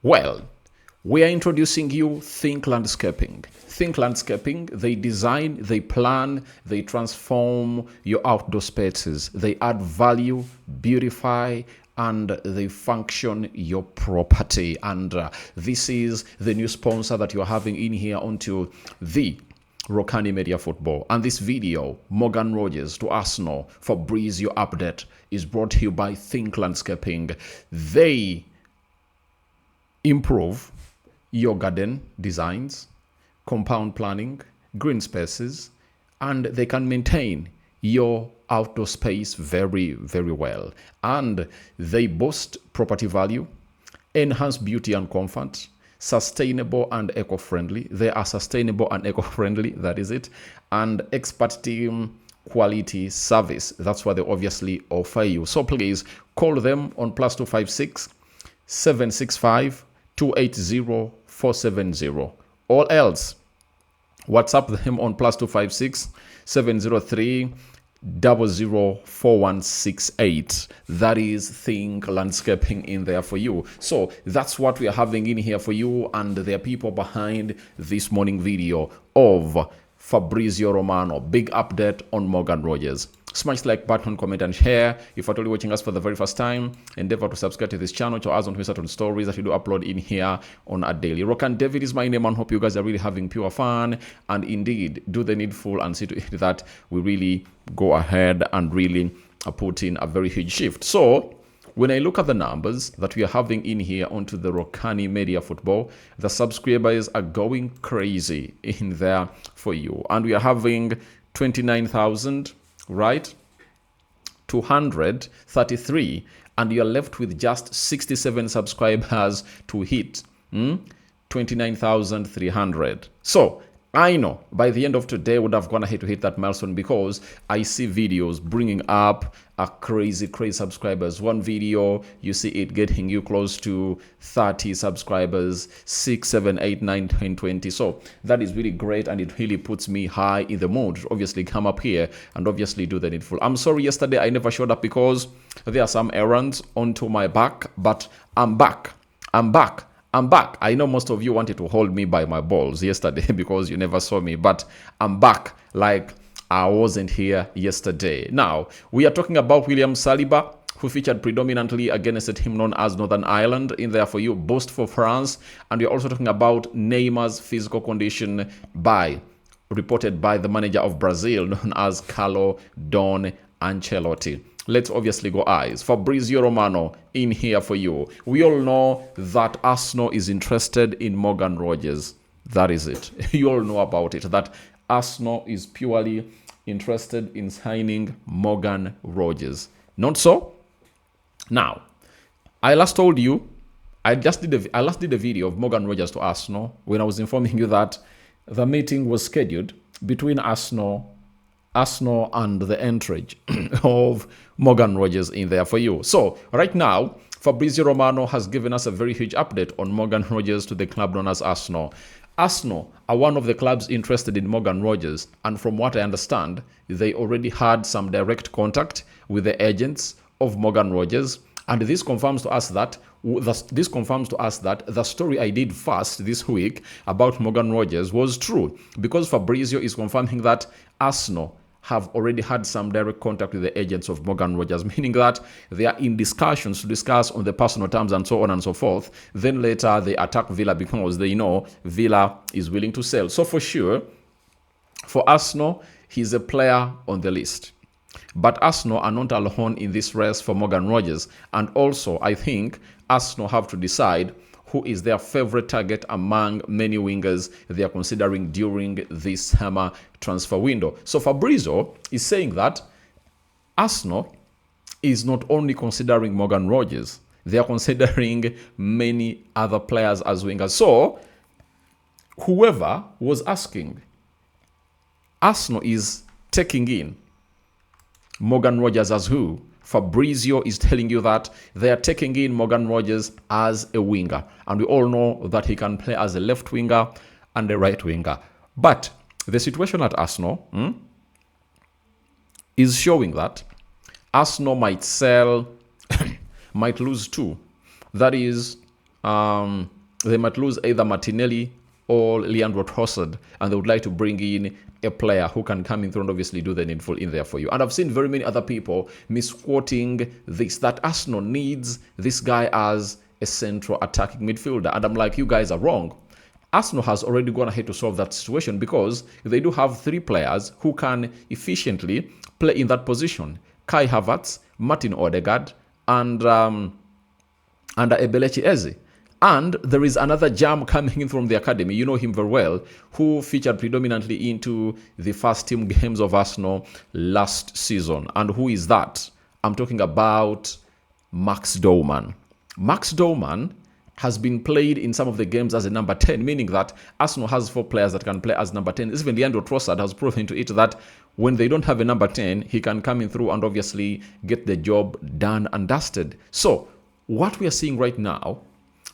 Well, we are introducing you Think Landscaping. Think Landscaping, they design, they plan, they transform your outdoor spaces. They add value, beautify, and they function your property. And this is the new sponsor that you're having in here onto the Rokani Media Football. And this video, Morgan Rogers to Arsenal, Fabrizio update, is brought to you by Think Landscaping. They improve your garden designs, compound planning, green spaces, and they can maintain your outdoor space very, very well. And they boost property value, enhance beauty and comfort, sustainable and eco-friendly. They are sustainable and eco-friendly, that is it. And expert team quality service. That's what they obviously offer you. So please call them on +256 765 280 470, or else WhatsApp them on +256 703 004168. That is Think Landscaping in there for you. So that's what we are having in here for you, and there are people behind this morning video of Fabrizio Romano. Big update on Morgan Rogers. Smash the like button, comment, and share. If you're totally watching us for the very first time, endeavor to subscribe to this channel to us on certain stories that we do upload in here on a daily. Rokani David is my name, and hope you guys are really having pure fun and indeed do the needful and see to it that we really go ahead and really put in a very huge shift. So when I look at the numbers that we are having in here onto the Rokani Media Football, the subscribers are going crazy in there for you. And we are having 29,000, right? 233, and you're left with just 67 subscribers to hit 29,300. So I know by the end of today would have gone ahead to hit that milestone, because I see videos bringing up a crazy subscribers. One video, you see it getting you close to 30 subscribers, 6, 7, 8, 9, 10, 20. So that is really great, and it really puts me high in the mood to obviously come up here and obviously do the needful. I'm sorry yesterday I never showed up because there are some errands onto my back, but I'm back. I know most of you wanted to hold me by my balls yesterday because you never saw me, but I'm back like I wasn't here yesterday. Now, we are talking about William Saliba, who featured predominantly against a team known as Northern Ireland in there for you, boost for France. And we're also talking about Neymar's physical condition reported by the manager of Brazil, known as Carlo Don Ancelotti. Let's obviously go eyes. Fabrizio Romano in here for you. We all know that Arsenal is interested in Morgan Rogers. That is it. You all know about it, that Arsenal is purely interested in signing Morgan Rogers. Not so? Now, I last told you, I last did a video of Morgan Rogers to Arsenal when I was informing you that the meeting was scheduled between Arsenal and the entourage of Morgan Rogers in there for you. So right now, Fabrizio Romano has given us a very huge update on Morgan Rogers to the club known as Arsenal. Arsenal are one of the clubs interested in Morgan Rogers, and from what I understand, they already had some direct contact with the agents of Morgan Rogers, and this confirms to us that the story I did first this week about Morgan Rogers was true, because Fabrizio is confirming that Arsenal have already had some direct contact with the agents of Morgan Rogers, meaning that they are in discussions to discuss on the personal terms and so on and so forth. Then later they attack Villa because they know Villa is willing to sell. So for sure, for Arsenal, he's a player on the list. But Arsenal are not alone in this race for Morgan Rogers. And also, I think Arsenal have to decide who is their favorite target among many wingers they are considering during this summer transfer window. So Fabrizio is saying that Arsenal is not only considering Morgan Rogers, they are considering many other players as wingers. So whoever was asking, Arsenal is taking in Morgan Rogers as who? Fabrizio is telling you that they are taking in Morgan Rogers as a winger. And we all know that he can play as a left winger and a right winger. But the situation at Arsenal is showing that Arsenal might sell, might lose two. That is they might lose either Martinelli or Leandro Trossard, and they would like to bring in a player who can come in through and obviously do the needful in there for you. And I've seen very many other people misquoting this, that Arsenal needs this guy as a central attacking midfielder. And I'm like, you guys are wrong. Arsenal has already gone ahead to solve that situation because they do have 3 players who can efficiently play in that position. Kai Havertz, Martin Odegaard, and Ebelechi Eze. And there is another jam coming in from the academy, you know him very well, who featured predominantly into the first team games of Arsenal last season. And who is that? I'm talking about Max Dorman. Max Dorman has been played in some of the games as a number 10, meaning that Arsenal has 4 players that can play as number 10. Even Leandro Trossard has proven to it that when they don't have a number 10, he can come in through and obviously get the job done and dusted. So what we are seeing right now,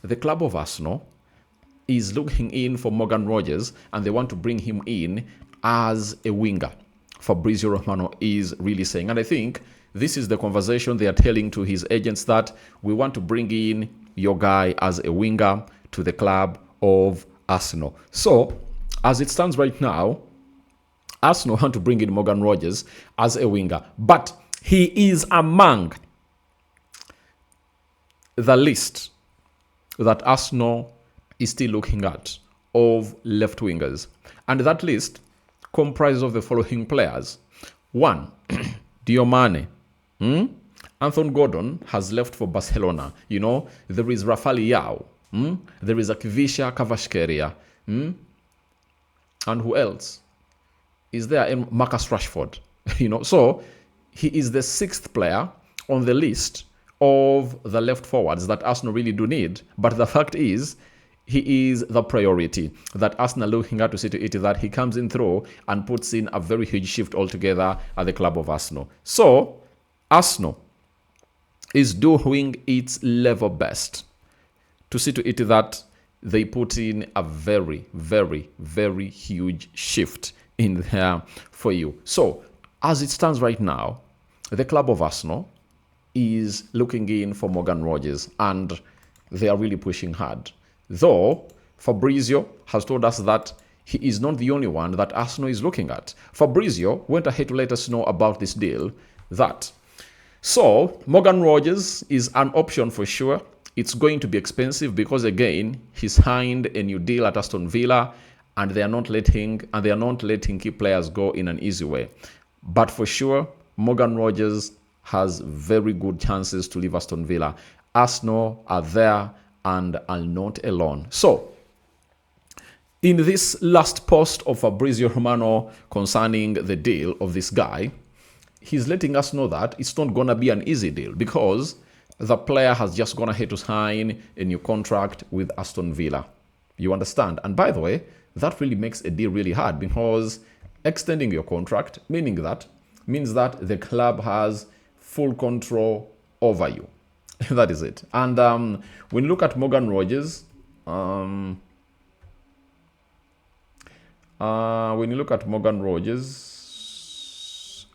the club of Arsenal is looking in for Morgan Rogers, and they want to bring him in as a winger. Fabrizio Romano is really saying, and I think this is the conversation they are telling to his agents, that we want to bring in your guy as a winger to the club of Arsenal. So as it stands right now, Arsenal want to bring in Morgan Rogers as a winger, but he is among the list that Arsenal is still looking at of left wingers. And that list comprises of the following players. 1, Diomane. Anthony Gordon has left for Barcelona. You know, there is Rafael Leao. There is Akvisha Kvaratskhelia. And who else? Is there Marcus Rashford? You know, so he is the 6th player on the list of the left forwards that Arsenal really do need. But the fact is, he is the priority that Arsenal looking at to see to it that he comes in through and puts in a very huge shift altogether at the club of Arsenal. So Arsenal is doing its level best to see to it that they put in a very, very, very huge shift in there for you. So as it stands right now, the club of Arsenal is looking in for Morgan Rogers, and they are really pushing hard. Though Fabrizio has told us that he is not the only one that Arsenal is looking at. Fabrizio went ahead to let us know about this deal, that so Morgan Rogers is an option for sure. It's going to be expensive because again, he signed a new deal at Aston Villa, and they are not letting key players go in an easy way. But for sure, Morgan Rogers has very good chances to leave Aston Villa. Arsenal are there and are not alone. So in this last post of Fabrizio Romano concerning the deal of this guy, he's letting us know that it's not going to be an easy deal because the player has just gone ahead to sign a new contract with Aston Villa. You understand? And by the way, that really makes a deal really hard because extending your contract means that the club has full control over you. That is it. And when you look at Morgan Rogers,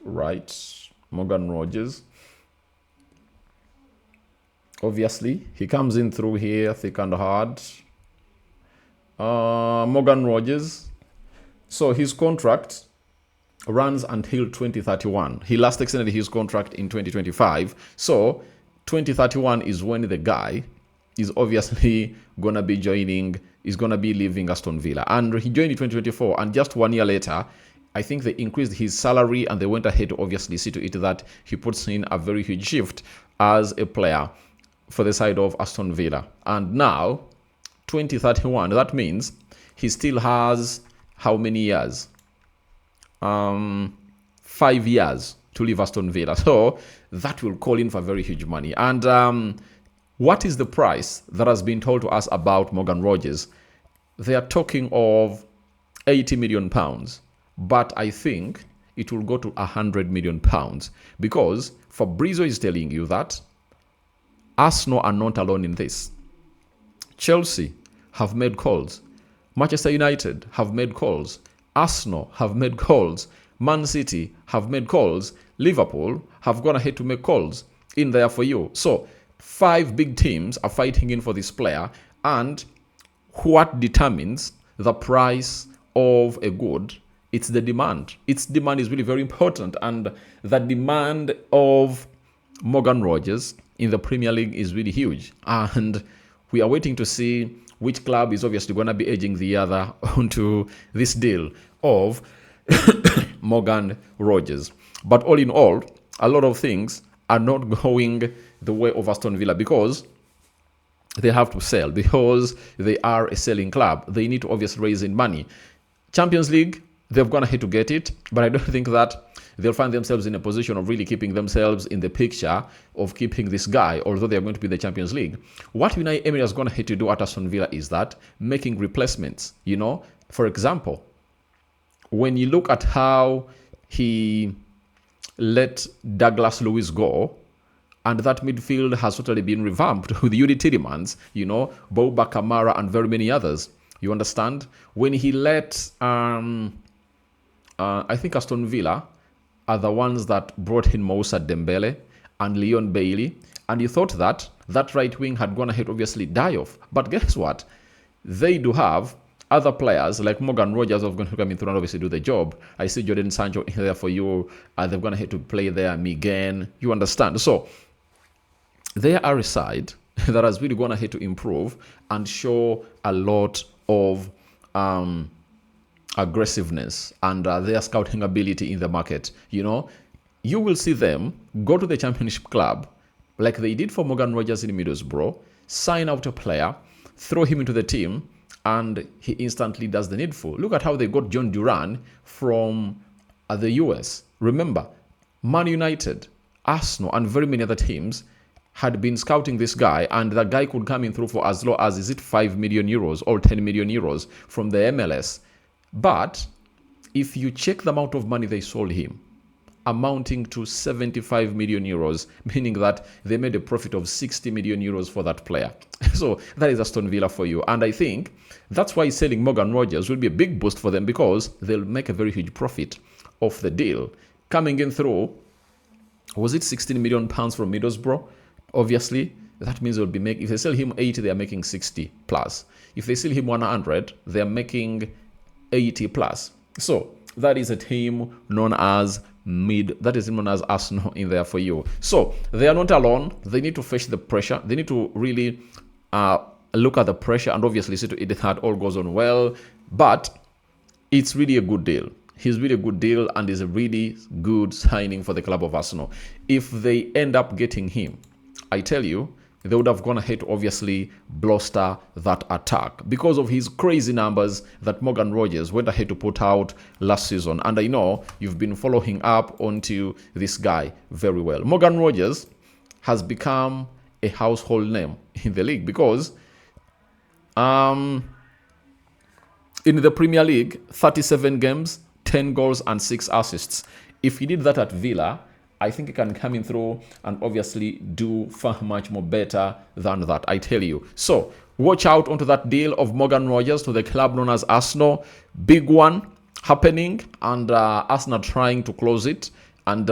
right, Morgan Rogers, obviously he comes in through here thick and hard. Morgan Rogers, so his contract runs until 2031. He last extended his contract in 2025. So 2031 is when the guy is obviously gonna be leaving Aston Villa. And he joined in 2024, and just 1 year later, I think they increased his salary and they went ahead to obviously see to it that he puts in a very huge shift as a player for the side of Aston Villa. And now 2031, that means he still has how many years? 5 years to leave Aston Villa. So that will call in for very huge money. And what is the price that has been told to us about Morgan Rogers? They are talking of 80 million pounds, but I think it will go to 100 million pounds because Fabrizio is telling you that Arsenal are not alone in this. Chelsea have made calls. Manchester United have made calls. Arsenal have made calls. Man City have made calls. Liverpool have gone ahead to make calls in there for you. So 5 big teams are fighting in for this player, And what determines the price of a good? It's the demand. Its demand is really very important. And the demand of Morgan Rogers in the Premier League is really huge. And we are waiting to see which club is obviously going to be edging the other onto this deal of Morgan Rogers. But all in all, a lot of things are not going the way of Aston Villa because they have to sell, because they are a selling club. They need to obviously raise in money. Champions League, they've gone ahead to get it, but I don't think that they'll find themselves in a position of really keeping themselves in the picture of keeping this guy, although they're going to be the Champions League. What Unai Emery has gone ahead to do at Aston Villa is that making replacements. For example, when you look at how he let Douglas Luiz go, and that midfield has totally been revamped with Yuri Tielemans, Bouba Kamara, and very many others. You understand? When he let, I think Aston Villa are the ones that brought in Moussa Dembele and Leon Bailey, and you thought that that right wing had gone ahead, obviously, die off. But guess what? They do have other players like Morgan Rogers who are going to come in through and obviously do the job. I see Jordan Sancho in there for you. They've gone ahead to play there, Miguel. You understand? So they are a side that has really gone ahead to improve and show a lot of aggressiveness and their scouting ability in the market. You will see them go to the championship club like they did for Morgan Rogers in Middlesbrough, sign out a player, throw him into the team, and he instantly does the needful. Look at how they got John Duran from the US. Remember, Man United, Arsenal, and very many other teams had been scouting this guy, and the guy could come in through for as low as, 5 million euros or 10 million euros from the MLS. But if you check the amount of money they sold him, amounting to 75 million euros, meaning that they made a profit of 60 million euros for that player. So that is Aston Villa for you. And I think that's why selling Morgan Rogers will be a big boost for them, because they'll make a very huge profit off the deal. Coming in through, was it 16 million pounds from Middlesbrough? Obviously, that means they'll be making, if they sell him 80, they are making 60 plus. If they sell him 100, they are making 80 plus. So that is a team known as Arsenal in there for you. So they are not alone. They need to face the pressure. They need to really look at the pressure and obviously see to it that all goes on well. But it's really a good deal. He's really a good deal and is a really good signing for the club of Arsenal. If they end up getting him, I tell you, they would have gone ahead to obviously bluster that attack because of his crazy numbers that Morgan Rogers went ahead to put out last season. And I know you've been following up onto this guy very well. Morgan Rogers has become a household name in the league because in the Premier League, 37 games, 10 goals and 6 assists. If he did that at Villa, I think he can come in through and obviously do far much more better than that, I tell you. So watch out onto that deal of Morgan Rogers to the club known as Arsenal. Big one happening, and Arsenal trying to close it. And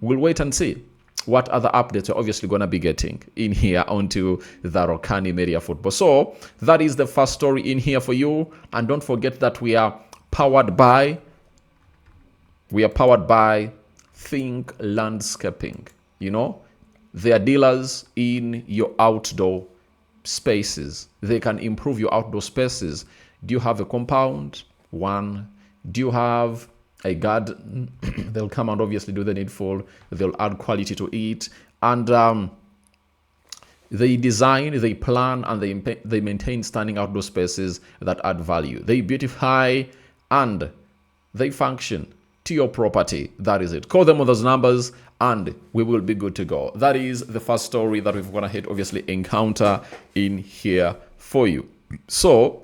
we'll wait and see what other updates we're obviously going to be getting in here onto the Rokani Media Football. So that is the first story in here for you. And don't forget that we are powered by Think Landscaping. They are dealers in your outdoor spaces. They can improve your outdoor spaces. Do you have a compound? One. Do you have a garden? They'll come and obviously do the needful. They'll add quality to it. And they design, they plan, and they maintain stunning outdoor spaces that add value. They beautify and they function to your property. That is it. Call them on those numbers and we will be good to go. That is the first story that we've gonna hit obviously encounter in here for you. So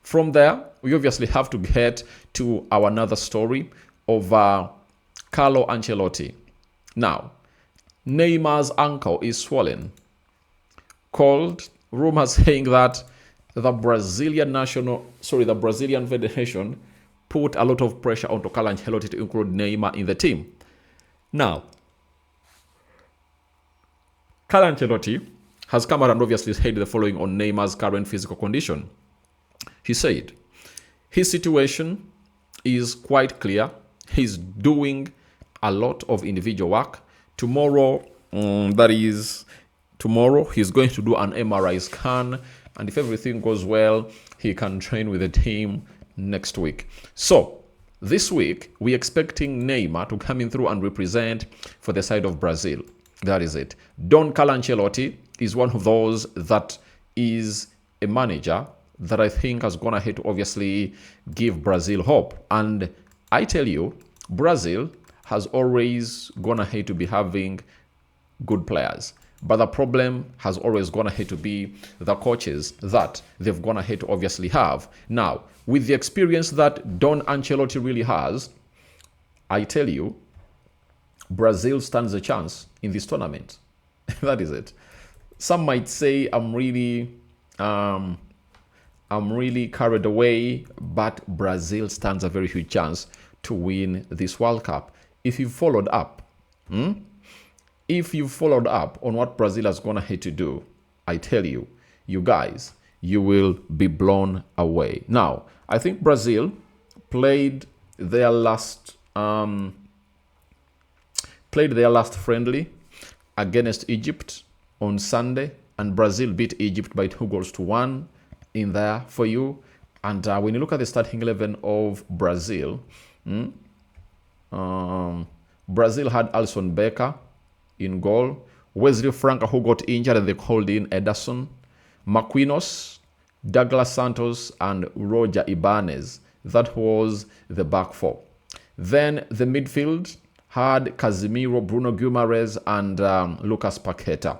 from there, we obviously have to get to our another story of Carlo Ancelotti. Now, Neymar's ankle is swollen. Called rumors saying that the Brazilian Federation put a lot of pressure onto Carlo Ancelotti to include Neymar in the team. Now, Carlo Ancelotti has come out and obviously said the following on Neymar's current physical condition. He said, his situation is quite clear. He's doing a lot of individual work. Tomorrow, tomorrow, he's going to do an MRI scan. And if everything goes well, he can train with the team next week. So, this week, we're expecting Neymar to come in through and represent for the side of Brazil. That is it. Don Carlo Ancelotti is one of those that is a manager that I think has gone ahead to obviously give Brazil hope. And I tell you, Brazil has always gone ahead to be having good players. But the problem has always gone ahead to be the coaches that they've gone ahead to obviously have. Now, with the experience that Don Ancelotti really has, I tell you, Brazil stands a chance in this tournament. That is it. Some might say I'm really carried away, but Brazil stands a very huge chance to win this World Cup. If you followed up, if you followed up on what Brazil has gone ahead to do, I tell you, you guys, you will be blown away. Now, I think Brazil played their last friendly against Egypt on Sunday, and Brazil beat Egypt by 2-1 in there for you. And when you look at the starting 11 of Brazil, Brazil had Alisson Becker in goal, Wesley Franca, who got injured and they called in Ederson, Marquinhos, Douglas Santos, and Roger Ibanez. That was the back four. Then the midfield had Casemiro, Bruno Guimaraes, and Lucas Paqueta.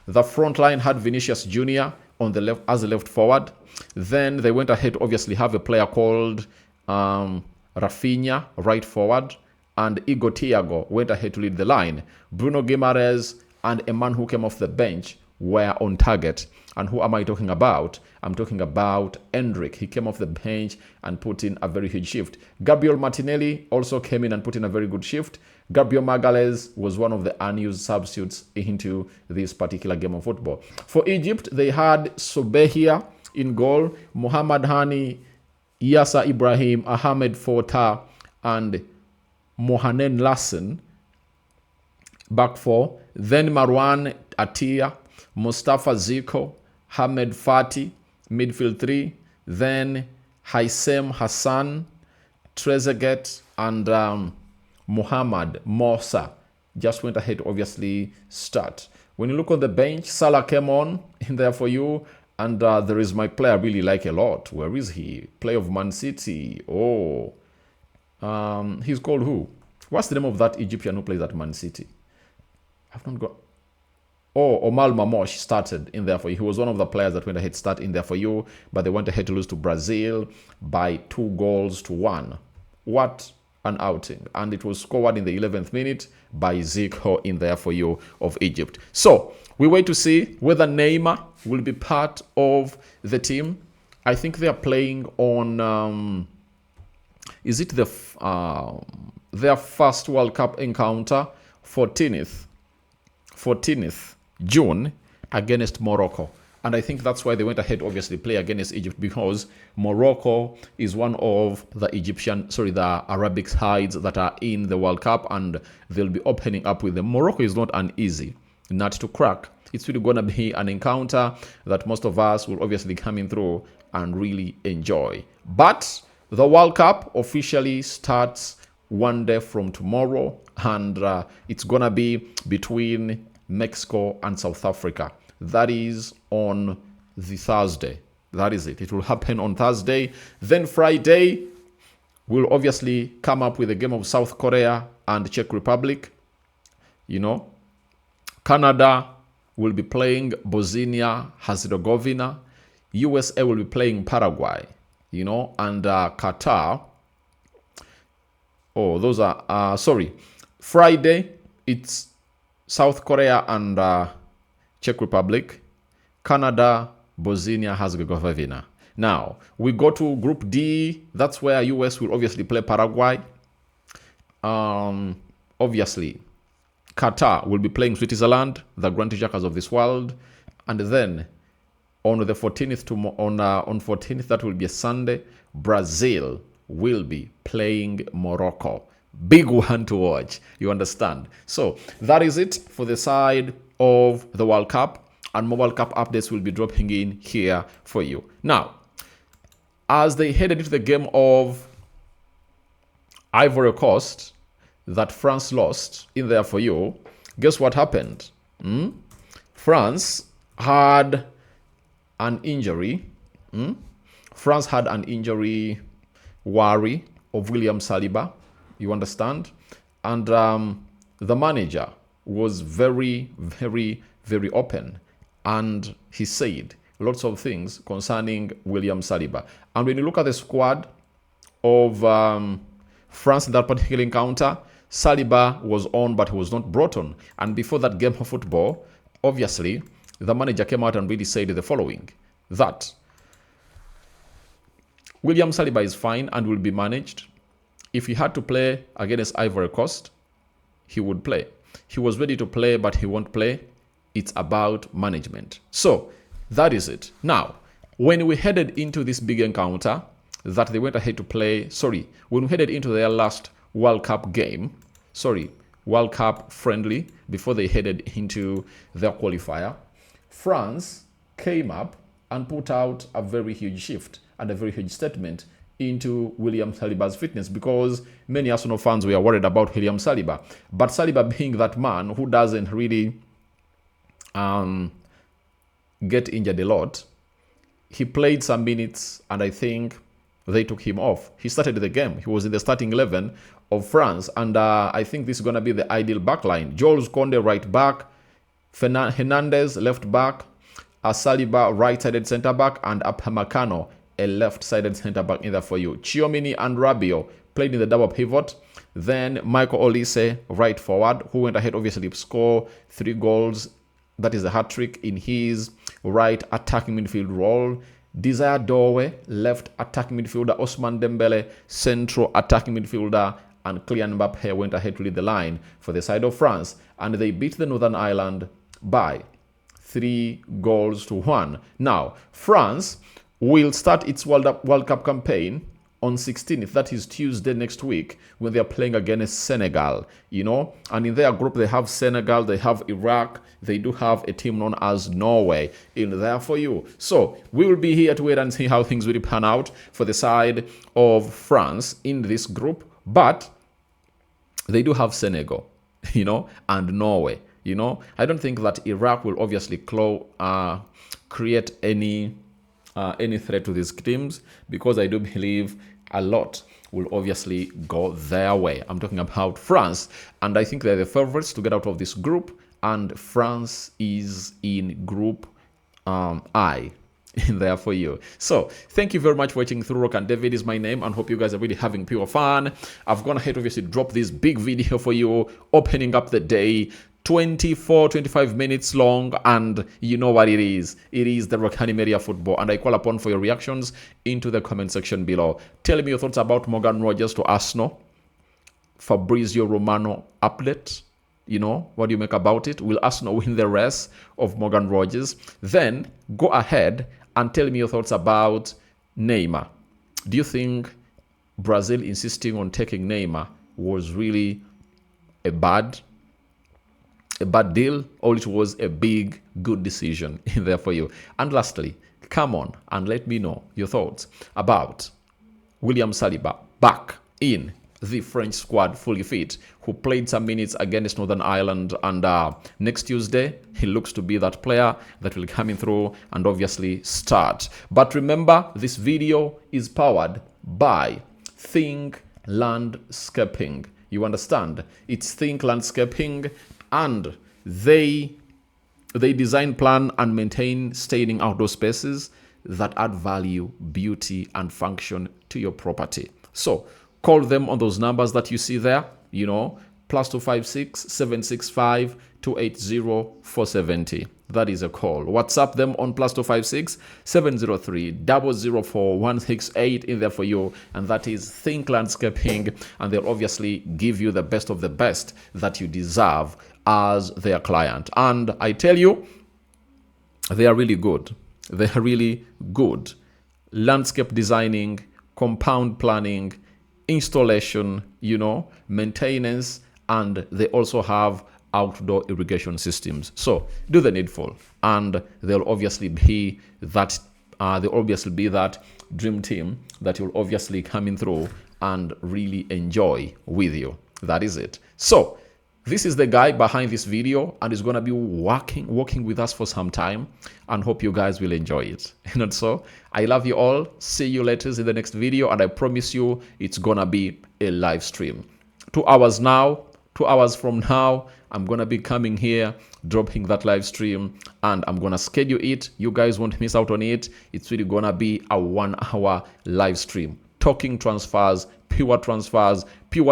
The front line had Vinicius Jr. on the left as a left forward. Then they went ahead to obviously have a player called Rafinha, right forward, and Igor Thiago went ahead to lead the line. Bruno Guimaraes and a man who came off the bench were on target. And who am I talking about? I'm talking about Endrick. He came off the bench and put in a very huge shift. Gabriel Martinelli also came in and put in a very good shift. Gabriel Magalhaes was one of the unused substitutes into this particular game of football. For Egypt, they had Sobehia in goal, Mohamed Hani, Yasser Ibrahim, Ahmed Fota, and Mohanen Lassen, back four. Then Marwan Atia, Mustafa Ziko, Hamed Fati, midfield three. Then Haissem Hassan, Trezeguet, and Muhammad Mosa just went ahead to obviously start. When you look on the bench, Salah came on in there for you. And there is my player I really like a lot. Where is he? Player of Man City. Oh. He's called who? What's the name of that Egyptian who plays at Man City? I've not got... Oh, Omal Mamosh started in there for you. He was one of the players that went ahead to start in there for you. But they went ahead to lose to Brazil by 2-1. What an outing. And it was scored in the 11th minute by Zico in there for you of Egypt. So, we wait to see whether Neymar will be part of the team. I think they are playing on... is it their first World Cup encounter? 14th June against Morocco. And I think that's why they went ahead, obviously, play against Egypt, because Morocco is one of the Arabic sides that are in the World Cup, and they'll be opening up with them. Morocco is not an easy nut to crack. It's really going to be an encounter that most of us will obviously come in through and really enjoy. But the World Cup officially starts one day from tomorrow, and it's going to be between Mexico and South Africa. That is on the Thursday. That is it. It will happen on Thursday. Then Friday, we'll obviously come up with a game of South Korea and Czech Republic. Canada will be playing Bosnia-Herzegovina. USA will be playing Paraguay. And Qatar. Oh, those are... Friday, it's South Korea and... Czech Republic, Canada, Bosnia, Herzegovina. Now, we go to Group D. That's where US will obviously play Paraguay. Obviously, Qatar will be playing Switzerland, the Grand Jackers of this world. And then on the 14th, on 14th, that will be a Sunday, Brazil will be playing Morocco. Big one to watch, you understand? So that is it for the side of the World Cup, and more World Cup updates will be dropping in here for you. Now, as they headed into the game of Ivory Coast that France lost in there for you, guess what happened? France had an injury. France had an injury worry of William Saliba, you understand? And the manager was very, very, very open. And he said lots of things concerning William Saliba. And when you look at the squad of France in that particular encounter, Saliba was on, but he was not brought on. And before that game of football, obviously, the manager came out and really said the following, that William Saliba is fine and will be managed. If he had to play against Ivory Coast, he would play. He was ready to play, but he won't play. It's about management. So that is it. Now, when we headed into this big encounter that they went ahead to play, when we headed into their last World Cup game, World Cup friendly, before they headed into their qualifier, France came up and put out a very huge shift and a very huge statement into William Saliba's fitness, because many Arsenal fans were worried about William Saliba. But Saliba, being that man who doesn't really get injured a lot, he played some minutes and I think they took him off. He started the game. He was in the starting 11 of France, and I think this is going to be the ideal backline. Jules Koundé right back, Hernandez left back, Saliba right-sided centre-back, and Upamecano a left-sided centre-back in there for you. Tchouaméni and Rabiot played in the double pivot. Then Michael Olise right forward, who went ahead obviously to score 3 goals. That is a hat-trick in his right attacking midfield role. Desire Doorway, left attacking midfielder. Ousmane Dembele, central attacking midfielder. And Kylian Mbappé went ahead to lead the line for the side of France. And they beat the Northern Ireland by 3-1. Now, France will start its World Cup campaign on 16th. That is Tuesday next week, when they are playing against Senegal, And in their group, they have Senegal, they have Iraq, they do have a team known as Norway in there for you. So we will be here to wait and see how things will pan out for the side of France in this group. But they do have Senegal, and Norway, I don't think that Iraq will obviously create any threat to these teams, because I do believe a lot will obviously go their way. I'm talking about France, and I think they're the favorites to get out of this group, and France is in group I in there for you. So thank you very much for watching through. Rokani David is my name, and hope you guys are really having pure fun. I've gone ahead obviously drop this big video for you, opening up the day, 24-25 minutes long, and you know what it is the Rokani Media Football, and I call upon for your reactions into the comment section below. Tell me your thoughts about Morgan Rogers to Arsenal, Fabrizio Romano update. What do you make about it? Will Arsenal win the race of Morgan Rogers? Then go ahead and tell me your thoughts about Neymar. Do you think Brazil insisting on taking Neymar was really a bad deal, or it was a big good decision in there for you? And lastly, come on and let me know your thoughts about William Saliba back in the French squad, fully fit, who played some minutes against Northern Ireland, and next Tuesday he looks to be that player that will come in through and obviously start. But remember, this video is powered by Think Landscaping. You understand? It's Think Landscaping, and they design, plan, and maintain staying outdoor spaces that add value, beauty, and function to your property. So call them on those numbers that you see there, +256 765 280 470. That is a call. WhatsApp them on +256 703 004 168 in there for you, and that is Think Landscaping, and they'll obviously give you the best of the best that you deserve as their client. And I tell you, They are really good. They are really good. Landscape designing, compound planning, installation, maintenance, and they also have outdoor irrigation systems. So do the needful, and they'll obviously be that dream team that you'll obviously come in through and really enjoy with you. That is it. So this is the guy behind this video, and is going to be working with us for some time, and hope you guys will enjoy it. And so I love you all. See you later in the next video, and I promise you it's going to be a live stream. 2 hours from now, I'm going to be coming here, dropping that live stream, and I'm going to schedule it. You guys won't miss out on it. It's really going to be a 1 hour live stream. Talking transfers, pure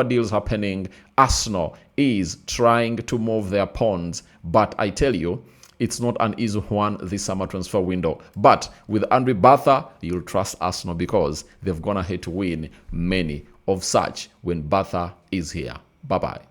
deals happening. Arsenal is trying to move their pawns, but I tell you, it's not an easy one this summer transfer window. But with Andre Batha, you'll trust Arsenal because they've gone ahead to win many of such when Batha is here. Bye-bye.